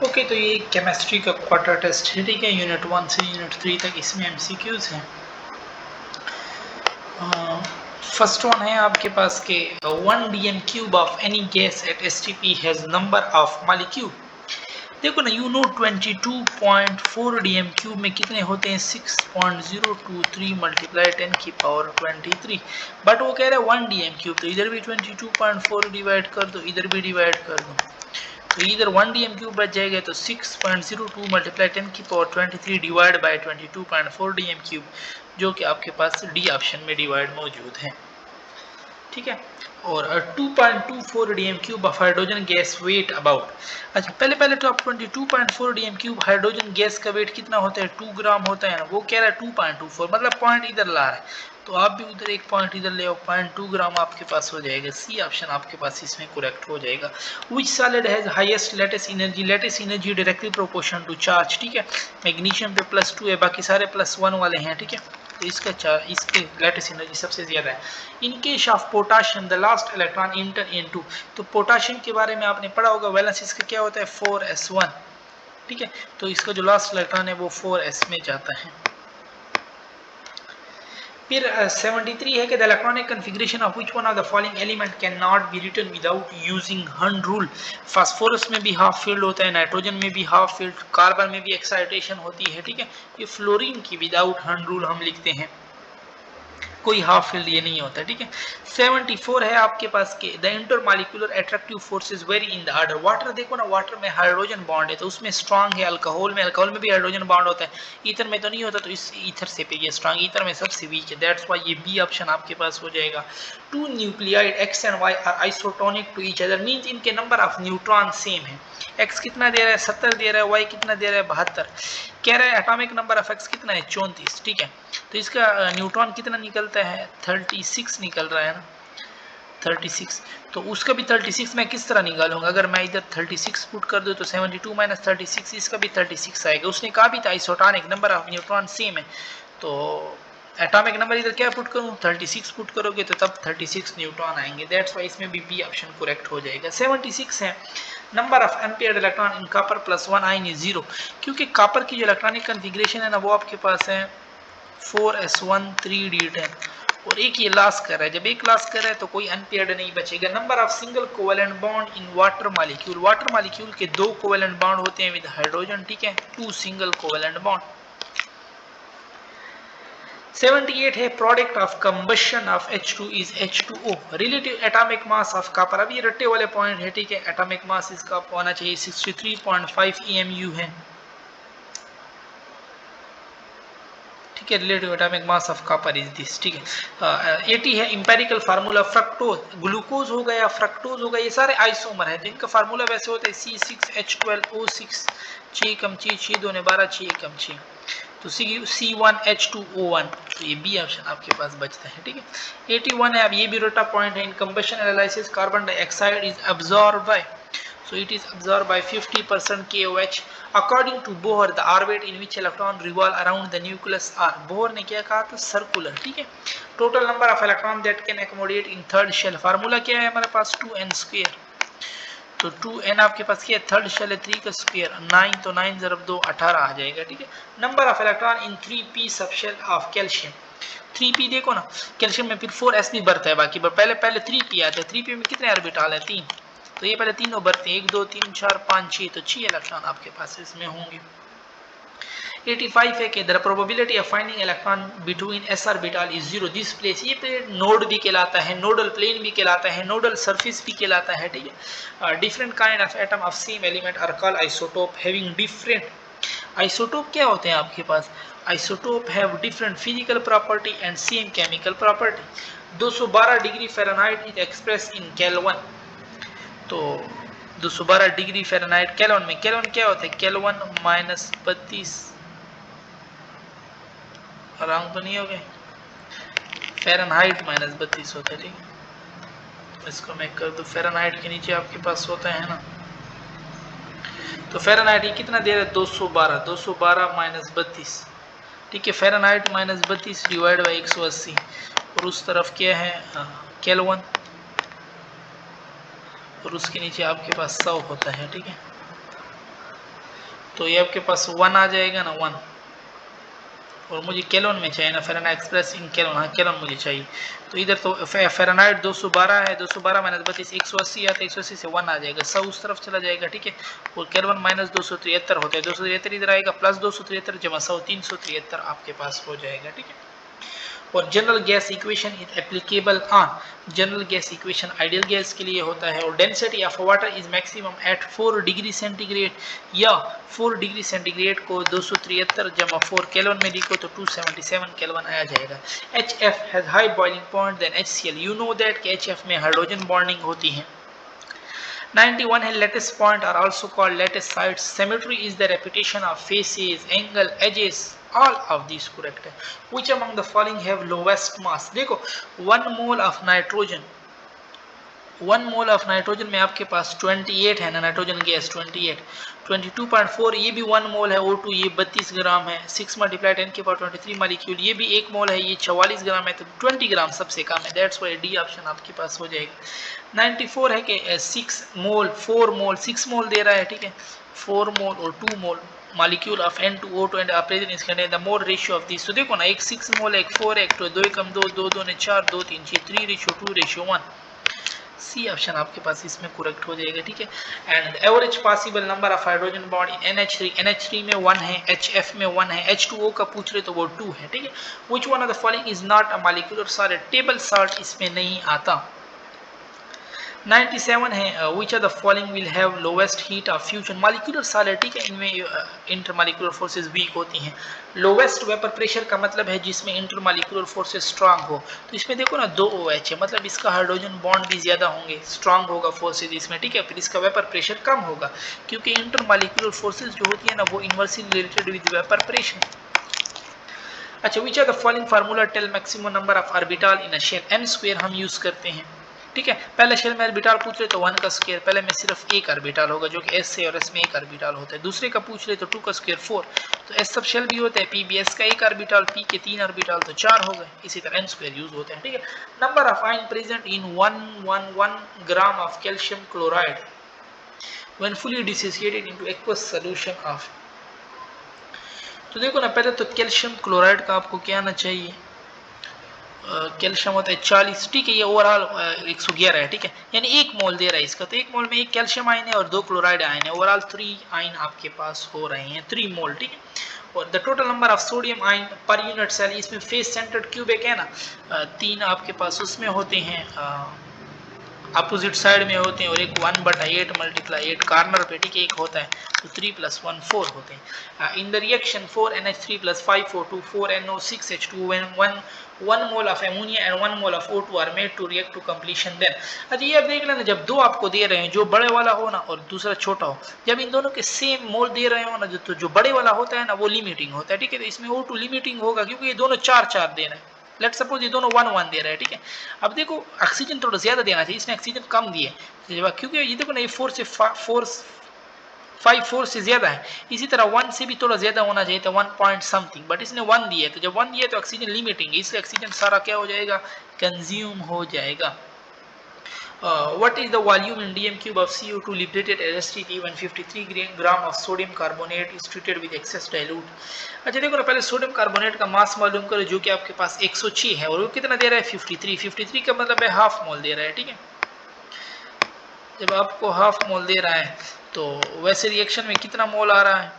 Okay, तो ये chemistry का क्वार्टर टेस्ट है, ठीक है, यूनिट 1 से यूनिट 3 तक इसमें एमसीक्यूज हैं। फर्स्ट वन है आपके पास के 1 dm cube of any gas at STP has number of molecule. देखो ना, यू नो 22.4 dm क्यूब में कितने होते हैं, 6.023 मल्टीप्लाई 10 की पावर 23। बट वो कह रहा है 1 dm क्यूब, तो इधर भी 22.4 डिवाइड कर दो, इधर भी डिवाइड कर दो, तो इधर 1 dm क्यूब बच जाएगा, तो 6.02 मल्टीप्लाई 10 की power 23 divide by 22.4 dm cube, जो कि आपके पास डी ऑप्शन में डिवाइड मौजूद है, ठीक है। और 2.24 dm cube of hydrogen gas weight about. अच्छा, पहले तो आप 22.4 dm क्यूब हाइड्रोजन गैस का वेट कितना होता है, 2 ग्राम होता है ना, वो कह रहा है 2.24, मतलब पॉइंट इधर ला रहा है, तो आप भी उधर एक पॉइंट इधर ले आओ, 0.2 ग्राम आपके पास हो जाएगा, सी ऑप्शन आपके पास इसमें करेक्ट हो जाएगा। Which solid has highest lattice energy, lattice energy directly proportional to charge, ठीक है। मैग्नीशियम पे +2 है, बाकी सारे +1 वाले हैं, ठीक है, तो इसके लेटिस एनर्जी सबसे ज्यादा है। In case of potassium the last electron inter into, तो पोटाशियम के बारे में आपने पढ़ा होगा, वैलेंस इसका क्या होता है 4s1, ठीक है, तो इसका जो लास्ट इलेक्ट्रॉन है वो 4s में जाता है। फिर 73 है कि the electronic configuration of which one of the following element can not be written without using Hund rule. Phosphorus में भी हाफ फील्ड होता है, नाइट्रोजन में भी हाफ फील्ड, कार्बन में भी एक्साइटेशन होती है, ठीक है। ये फ्लोरीन की विदाउट हंड रूल हम लिखते हैं, कोई हाफ फील्ड ये नहीं होता, ठीक है। 74 है आपके पास के the intermolecular attractive forces very in the order. Water देखो ना, वाटर में हाइड्रोजन बॉन्ड है तो उसमें स्ट्रांग है, अल्कोहल में भी हाइड्रोजन बॉन्ड होता है, ईथर में तो नहीं होता, तो इस ईथर से पे ये स्ट्रांग, ईथर में सबसे वीक है, दैट्स व्हाई ये बी ऑप्शन आपके पास हो जाएगा। Two nuclide X and Y are isotonic to each other, means इनके नंबर ऑफ न्यूट्रॉन सेम है। एक्स कितना दे रहा है 70 दे रहा है, वाई कितना दे रहा है 72, कह रहा है एटॉमिक नंबर ऑफ एक्स कितना है 34, ठीक है। तो इसका न्यूट्रॉन कितना निकलता है 36 निकल रहा है ना, 36, तो उसका भी 36 मैं किस तरह निकालूंगा, अगर मैं इधर 36 पुट कर दूं तो 72 माइनस 36, इसका भी 36 आएगा। उसने कहा भी था isotonic number of neutron same है, तो एटॉमिक नंबर इधर क्या पुट करूं 36 पुट करोगे तो तब 36 न्यूट्रॉन आएंगे, दैट्स व्हाई इसमें भी बी ऑप्शन करेक्ट हो जाएगा। 76 है number of unpaired electron in copper +1 ion is 0, क्योंकि कॉपर की जो इलेक्ट्रॉनिक कन्फिग्रेशन है ना वो आपके पास है 4s1 3d10, और एक ये लॉस कर रहा है, जब एक लॉस कर रहा है तो कोई अनपेयर्ड नहीं बचेगा। Number of single covalent bond in water molecule, water molecule के 2 कोवेलेंट बॉन्ड होते हैं विद हाइड्रोजन, ठीक है, 2 सिंगल कोवेलेंट बॉन्ड। 78 है product of combustion of H2 is H2O, relative atomic mass of copper, अब ये रट्टे वाले पॉइंट है, ठीक है, एटॉमिक मास इसका होना चाहिए 63.5 EMU है, ठीक है, relative atomic mass of copper is this, ठीक है। 80 है इंपेरिकल फार्मूला फ्रक्टोज, ग्लूकोज हो गया, फ्रक्टोज हो गया, ये सारे आइसोमर है जिनका फार्मूला वैसे होता है C6H12O6, 6 कम 6 6 2 12 6 कम 6, तो C1H2O1, तो ये बी ऑप्शन आपके पास बचता है, ठीक है। 81 है, अब ये भी रोटा पॉइंट है, in combustion analysis carbon dioxide is absorb by, so it is absorbed by 50% KOH. According to Bohr, the orbit in which electron revolve around the nucleus are, Bohr ने क्या कहा था सर्कुलर, ठीक है। Total number of electron that can accommodate in third shell, formula क्या है हमारे पास 2n², तो 2n आपके पास क्या है, थर्ड शेल है 3 का स्क्वायर 9, तो 9 × 2 18 आ जाएगा, ठीक है। Number of electron in 3p subshell of calcium, 3p देखो ना, कैल्शियम में फिर 4s भी बढ़ता है, बाकी पहले 3p आता है, 3p में कितने ऑर्बिटल है 3, तो ये पहले तीनों बढ़ते हैं 1 2 3 4 5 6, तो 6 इलेक्ट्रॉन आपके पास इसमें होंगे। 85 है कि the probability of finding electron between s orbital is 0, this place, ये प्लेन नोड भी कहलाता है, नोडल प्लेन भी कहलाता है, नोडल सरफेस भी कहलाता है, ठीक है। Different kind of atom of same element are called isotope having different, isotope क्या होते हैं आपके पास, isotope have different physical property and same chemical property. 212 degree Fahrenheit is express in kelvin, तो 212 डिग्री फ़ारेनहाइट केल्विन में, kelvin क्या होता है, केल्विन -32, रंग तो नहीं हो गए, फ़ारेनहाइट -32 होता है, ठीक है। इसको मैं कर दूं, फ़ारेनहाइट के नीचे आपके पास होता है ना, तो फ़ारेनहाइट ये कितना दे रहा है 212, 212 -32, ठीक है, फ़ारेनहाइट -32 डिवाइड बाई 180, और उस तरफ क्या है केल्विन, और उसके नीचे आपके पास 100 होता है, ठीक है। तो ये आपके पास 1 आ जाएगा ना 1, और मुझे केलोन में चाहिए ना, फ़ारेनहाइट एक्सप्रेस इन केलोन, हाँ केलोन मुझे चाहिए। तो इधर तो फ़ारेनहाइट 212 है, 212 माइनस 32 180 आता है, 180 से 1 आ जाएगा, 100 उस तरफ चला जाएगा, ठीक है। और केल्विन माइनस 273 होता है, 273 इधर आएगा, प्लस 273 जमा 100 373 आपके पास हो जाएगा, ठीक है। और general gas equation is applicable on general gas equation ideal gas के लिए होता है। और density of water is maximum at 4 degree centigrade, या 4 डिग्री सेंटीग्रेड को 273 जमा 4 केल्विन में लिखो तो 277 केल्विन आ जाएगा। HF has high boiling point than HCl, you know that कि HF में हाइड्रोजन बॉन्डिंग होती है। 91 है lattice point are also called lattice sites. Symmetry is the repetition of faces, angle, edges. All of these correct है। Which among the following have lowest mass? देखो 1 mole of nitrogen, 1 mole of nitrogen में आपके पास 28 है ना, nitrogen gas 28, 22.4 ये भी 1 मोल है O2, ये 32 ग्राम है, 6 मल्टीप्लाई 10 के पावर 23 मालिक्यूल, ये भी 1 मोल है, ये 44 ग्राम है, तो 20 ग्राम सबसे कम है, दैट्स व्हाई डी ऑप्शन आपके पास हो जाएगा। 94 है कि 6 मोल 4 मोल 6 मोल दे रहा है, ठीक है, 4 मोल और 2 मोल molecule of N2O2 and present is contained the more ratio of these। तो देखो ना, एक 6 मोल, एक 4, एक 2, 2 कम 2, 2 2 ने 4, 2 3 6, 3:2:1, सी ऑप्शन आपके पास इसमें करेक्ट हो जाएगा, ठीक है। And average possible number of hydrogen bond in NH3, NH3 में 1 है, HF में 1 है, H2O का पूछ रहे तो वो 2 है, ठीक है। Which one of the following is not a molecular solid, table salt इसमें नहीं आता। 97 है which of the following will have lowest heat of fusion, molecular solid, ठीक है, इनमें इंटरमॉलिक्यूलर फोर्सेस वीक होती हैं। लोवेस्ट वेपर प्रेशर का मतलब है जिसमें इंटरमॉलिक्यूलर फोर्सेस स्ट्रांग हो, तो इसमें देखो ना 2 OH है, मतलब इसका हाइड्रोजन बॉन्ड भी ज्यादा होंगे, स्ट्रांग होगा फोर्सेस इसमें, ठीक है, फिर इसका वेपर प्रेशर कम होगा, क्योंकि इंटरमॉलिक्यूलर फोर्सेस जो होती है ना वो inversely related with vapour pressure. अच्छा, which are the following formula tell maximum number of orbital in a shell, n square हम यूज करते हैं, ठीक है। पहले शेल में ऑर्बिटल पूछ रहे तो 1 का स्क्वायर, पहले में सिर्फ एक ऑर्बिटल होगा जो कि s है और s में एक ऑर्बिटल होता है। दूसरे का पूछ रहे तो 2 का स्क्वायर 4, तो s सब शेल भी होता है, p भी, s का एक ऑर्बिटल, p के 3 ऑर्बिटल तो 4 हो गए, इसी तरह n स्क्वायर यूज होता है, ठीक है। Number of ion present in 1 gram of calcium chloride when fully dissociated into aqueous solution of. तो देखो ना, पहले तो कैल्शियम क्लोराइड का आपको क्या आना चाहिए, कैल्शियम होता है 40, ठीक है, ये ओवरऑल 111 है, ठीक है, यानी 1 मोल दे रहा है इसका, तो 1 मोल में 1 कैल्शियम आयन है और 2 क्लोराइड आयन है, ओवरऑल 3 आयन आपके पास हो रहे हैं, 3 मोल, ठीक है। और the total number of sodium ion per unit cell, इसमें फेस सेंटर्ड क्यूबिक है ना, 3 आपके पास उसमें होते हैं, अपोजिट साइड में होते हैं, और एक 1/8 × 8 कार्नर पे, ठीक है, एक होता है, तो 3 + 1 4 होते हैं। In the reaction 4NH3 + 5O2 4NO6H2 when 1 mole of ammonia and 1 mole of O2 are made to react to completion then. अच्छा, ये अब देख लेना, जब दो आपको दे रहे हैं, जो बड़े वाला हो ना और दूसरा छोटा हो, जब इन दोनों के सेम मोल दे रहे हो ना, तो जो बड़े वाला होता है ना वो लिमिटिंग होता है, ठीक है, तो इसमें O2 लिमिटिंग होगा क्योंकि ये दोनों 4 दे रहे हैं, लेट सपोज ये दोनों 1 दे रहे हैं, ठीक है। अब देखो ऑक्सीजन थोड़ा ज्यादा देना चाहिए, इसने ऑक्सीजन कम दिए, क्योंकि ये देखो ना, ये 4 से ज्यादा है, इसी तरह 1 से भी थोड़ा ज्यादा होना चाहिए था, 1 पॉइंट समथिंग, बट इसने 1 दिया है, तो जब 1 दिया तो ऑक्सीजन लिमिटिंग है, इसलिए ऑक्सीजन सारा क्या हो जाएगा, कंज्यूम हो जाएगा। What is the volume in dm cube of CO2 liberated electricity when 53 gram of sodium carbonate is treated with excess dilute? अच्छा देखो ना, पहले सोडियम कार्बोनेट का मास मालूम करो जो कि आपके पास 106 है, और वो कितना दे रहा है 53 का मतलब है हाफ मोल दे रहा है, ठीक है। जब आपको हाफ मोल दे रहा है तो वैसे रिएक्शन में कितना मोल आ रहा है,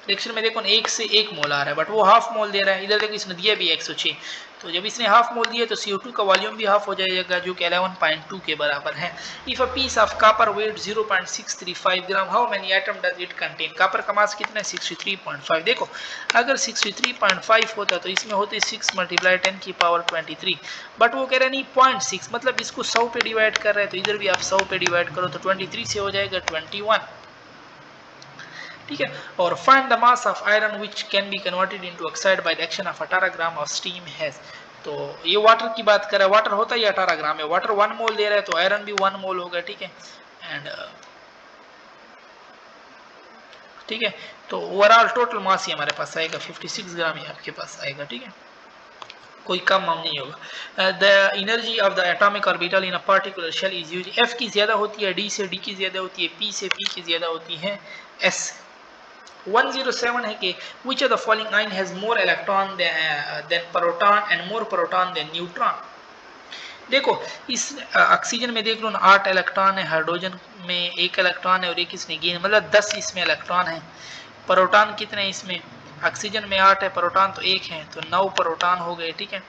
रिएक्शन में देखो 1 से 1 मोल आ रहा है, बट वो हाफ मोल दे रहा है, इधर देखो इसने दिया भी 106, तो जब इसने हाफ मोल दिया तो CO2 का वॉल्यूम भी हाफ हो जाएगा जो कि 11.2 के बराबर है। If a piece of copper weight 0.635 gram, how many atom does it contain, copper का मास कितना है 63.5। देखो अगर 63.5 होता तो इसमें होते 6 × 10 की पावर 23, बट वो कह रहे नहीं 0.6, मतलब इसको 100 पे डिवाइड कर रहे हैं, तो इधर भी आप 100 पे डिवाइड करो तो 23 से हो जाएगा 21, ठीक है। और find the mass of iron which can be converted into oxide by the action of 18 gram of steam has. तो ये वाटर की बात कर रहा है, वाटर होता है 18 ग्राम है, वाटर 1 मोल दे रहा है तो आयरन भी 1 मोल होगा, ठीक है। एंड ठीक है, तो ओवरऑल टोटल मास ही हमारे पास आएगा 56 ग्राम ही आपके पास आएगा, ठीक है। कोई कम नहीं होगा। The energy of the atomic orbital in a particular shell is use, F की ज्यादा होती है डी से, डी की ज्यादा होती है पी से, पी की ज्यादा होती है एस। 107 है कि which of the following ion has more electron than proton and more proton than neutron। देखो इस ऑक्सीजन में देख लो ना 8 इलेक्ट्रॉन है, हाइड्रोजन में 1 इलेक्ट्रॉन है और एक इसने गेन, मतलब 10 इसमें इलेक्ट्रॉन है। प्रोटॉन कितने इसमें, ऑक्सीजन में 8 है, प्रोटॉन तो 1 है, तो 9 प्रोटॉन हो गए, ठीक है।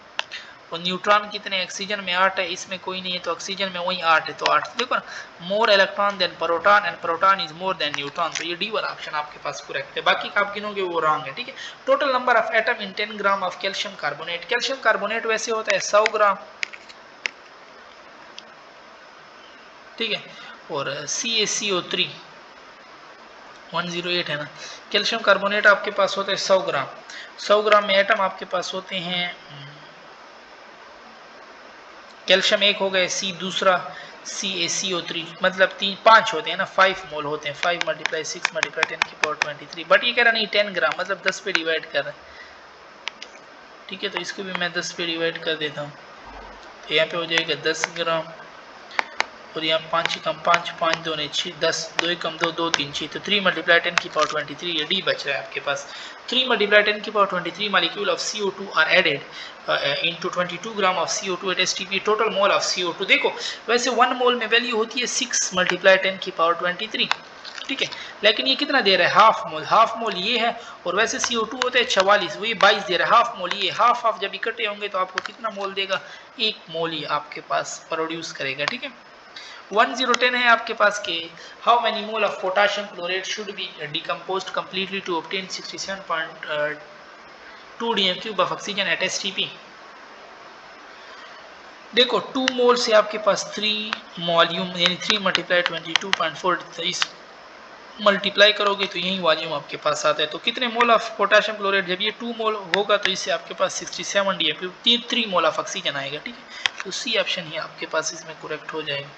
और न्यूट्रॉन कितने, ऑक्सीजन में 8 है, इसमें कोई नहीं है, तो ऑक्सीजन में वही 8 है, तो 8। देखो ना, more electron than proton and proton is more than neutron, तो ये डी वाला ऑप्शन आपके पास करेक्ट है। बाकी आप गिनोगे वो रॉन्ग है, ठीक है। Total number of atom in 10 gram of calcium carbonate, calcium carbonate वैसे होता है 100 ग्राम, ठीक है। और CaCO3 108 है ना, कैल्शियम कार्बोनेट आपके पास होता है 100 ग्राम। 100 ग्राम में एटम आपके पास होते हैं, कैल्शियम एक हो गए, सी दूसरा CaCO3, मतलब 5 होते हैं ना, 5 मोल होते हैं, 5 × 6 × 10⁻23। बट ये कह रहा नहीं 10 ग्राम, मतलब 10 पे डिवाइड कर रहा है, ठीक है। तो इसको भी मैं 10 पे डिवाइड कर देता हूँ, तो यहाँ पे हो जाएगा 10 ग्राम, और यहाँ 5 कम 5, 5 2 6, 10, 2 कम 2, 2 3 6, तो 3 × 10⁻23, ये डी बच रहा है आपके पास। 3 × 10⁻23 molecule of CO2 are added into 22 gram of CO2 at STP, total mole of CO2। देखो वैसे 1 मोल में वैल्यू होती है 6 × 10⁻23, ठीक है, लेकिन ये कितना दे रहा है, हाफ मोल। हाफ मोल ये है, और वैसे CO2 होता है 44, वही 22 दे रहा है, हाफ मोल ये, हाफ जब इकट्ठे होंगे तो आपको कितना मोल देगा, 1 मोल ही आपके पास प्रोड्यूस करेगा, ठीक है। 1010 है आपके पास के how many mole of potassium chloride should be decomposed completely to obtain 67.2 dm³ of oxygen at STP। देखो 2 मोल से आपके पास 3 वॉल्यूम, यानी 3 × 22.4, इस मल्टीप्लाई करोगे तो यही वॉल्यूम आपके पास आता है। तो कितने मोल ऑफ पोटाशियम क्लोराइड, जब ये 2 मोल होगा तो इससे आपके पास 67 dm³, 3 मोल ऑफ ऑक्सीजन आएगा, ठीक है। तो सी ऑप्शन ही आपके पास इसमें करेक्ट हो जाएगा।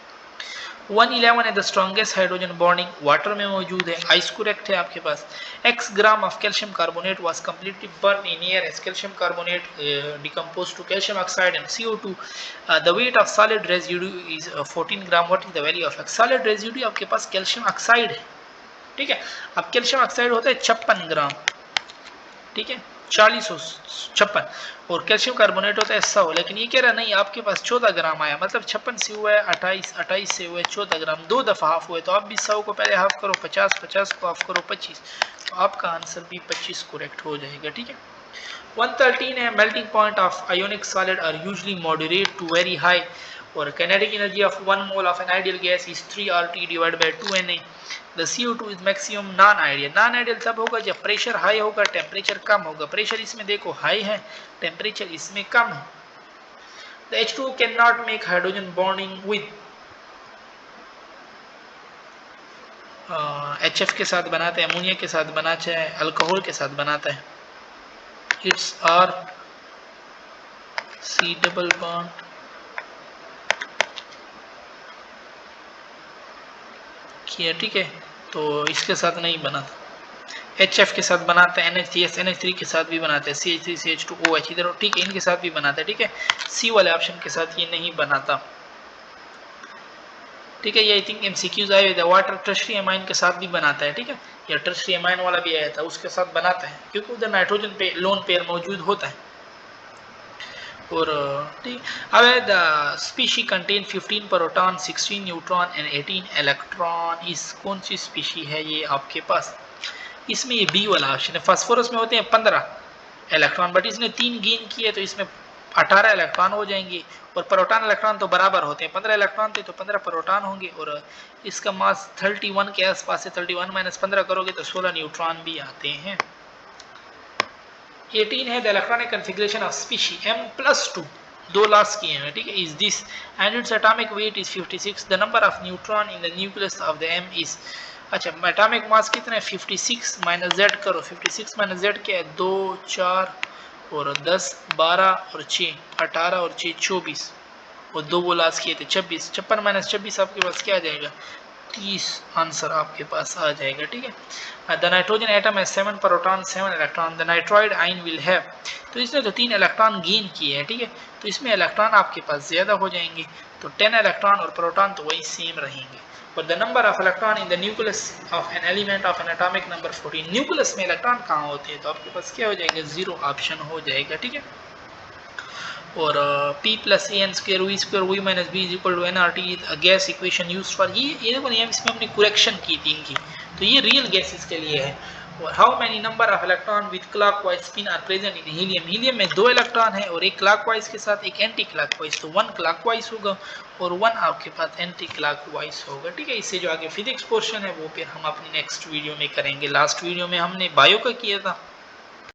111 है the strongest hydrogen bonding water में मौजूद है, आइस करेक्ट है आपके पास। x gram of calcium carbonate was completely burn in air as calcium carbonate decompose to calcium oxide and CO2। The weight of solid residue is 14 gram, what is the value of x। Solid residue आपके पास calcium oxide है, ठीक है। अब calcium oxide होता है 56 ग्राम, ठीक है, 4056, और कैल्शियम कार्बोनेट होता है 100, लेकिन ये कह रहा नहीं आपके पास 14 ग्राम आया, मतलब 56 से हुआ है 28, 28 से हुआ है 14 ग्राम, 2 दफ़ा हाफ हुए। तो आप भी 100 को पहले हाफ करो 50, 50 को हाफ करो 25, तो आपका आंसर भी 25 करेक्ट हो जाएगा, ठीक है। 113 है melting point of ionic solid are usually moderate to very high, और kinetic energy of 1 mole of an ideal gas is 3 RT divided by 2 Na। The CO2 is maximum non ideal। non ideal तब होगा जब pressure high होगा, temperature कम होगा। Pressure इसमें देखो high है, temperature इसमें कम है। The H2O cannot make hydrogen bonding with HF के साथ बनाता है, अमोनिया के साथ बनाता है, अल्कोहल के साथ बनाता है। It's R C double bond किया, ठीक है, तो इसके साथ नहीं बनाता। HF के साथ बनाता है, NH3 के साथ भी बनाता है, CH3 CH2OH इधर, ठीक है, इनके साथ भी बनाता है, ठीक है। सी वाले ऑप्शन के साथ ये नहीं बनाता, ठीक है। ये आई थिंक MCQs आए हुए, वाटर टर्शरी अमाइन के साथ भी बनाता है, ठीक है, या टर्शरी अमाइन वाला भी आया था उसके साथ बनाता है, क्योंकि उधर नाइट्रोजन पे लोन पेयर मौजूद होता है। और ठीक, अब the species contain 15 proton, 16 neutron and 18 electron, इस कौन सी स्पीशी है ये आपके पास, इसमें ये बी वाला ऑप्शन है। फास्फोरस में होते हैं 15 इलेक्ट्रॉन, बट इसने 3 गेन किए तो इसमें 18 इलेक्ट्रॉन हो जाएंगे, और प्रोटॉन इलेक्ट्रॉन तो बराबर होते हैं, 15 इलेक्ट्रॉन थे तो 15 प्रोटॉन होंगे, और इसका मास 31 के आसपास है, 31 - 15 करोगे तो 16 न्यूट्रॉन भी आते हैं। 18 है the electronic configuration of species M+2, 2 last किए हैं, ठीक है, is this and its atomic weight is 56। The number of neutron in the nucleus of the M is, अच्छा एटॉमिक मास कितना है 56 - Z करो, 56 - Z क्या है 2 4 और 10 12 और 6 18 और 6 24, और 2 वो लास्ट किए थे 26, 56 - 26 आपके पास क्या आ जाएगा 30 आंसर आपके पास आ जाएगा। ठीक है, द नाइट्रोजन एटम है 7 proton 7 electron, the nitride ion will have, तो इसने तो 3 इलेक्ट्रॉन गेन किए हैं। ठीक है, तो इसमें इलेक्ट्रॉन आपके पास ज़्यादा हो जाएंगे, तो 10 इलेक्ट्रॉन और प्रोटॉन तो वही सेम रहेंगे। But the number of electron in the nucleus of an element of an atomic number 14, nucleus में इलेक्ट्रॉन कहाँ होते हैं, तो आपके पास क्या हो जाएगा, 0 ऑप्शन हो जाएगा। ठीक है, और P plus a n square V square V minus b is equal to n R T gas equation use for, ये देखो नहीं, इसमें हमने करेक्शन की थी इनकी, तो ये रियल गैसेस के लिए है। और how many number of electron with clockwise spin are present in helium, helium में 2 इलेक्ट्रॉन है और एक क्लॉकवाइज के साथ एक एंटी क्लॉकवाइज, तो 1 क्लॉकवाइज होगा और 1 आपके पास एंटी क्लॉकवाइज होगा। ठीक है, इससे जो आगे फिजिक्स पोर्शन है वो फिर हम अपनी नेक्स्ट वीडियो में करेंगे। लास्ट वीडियो में हमने बायो का किया था।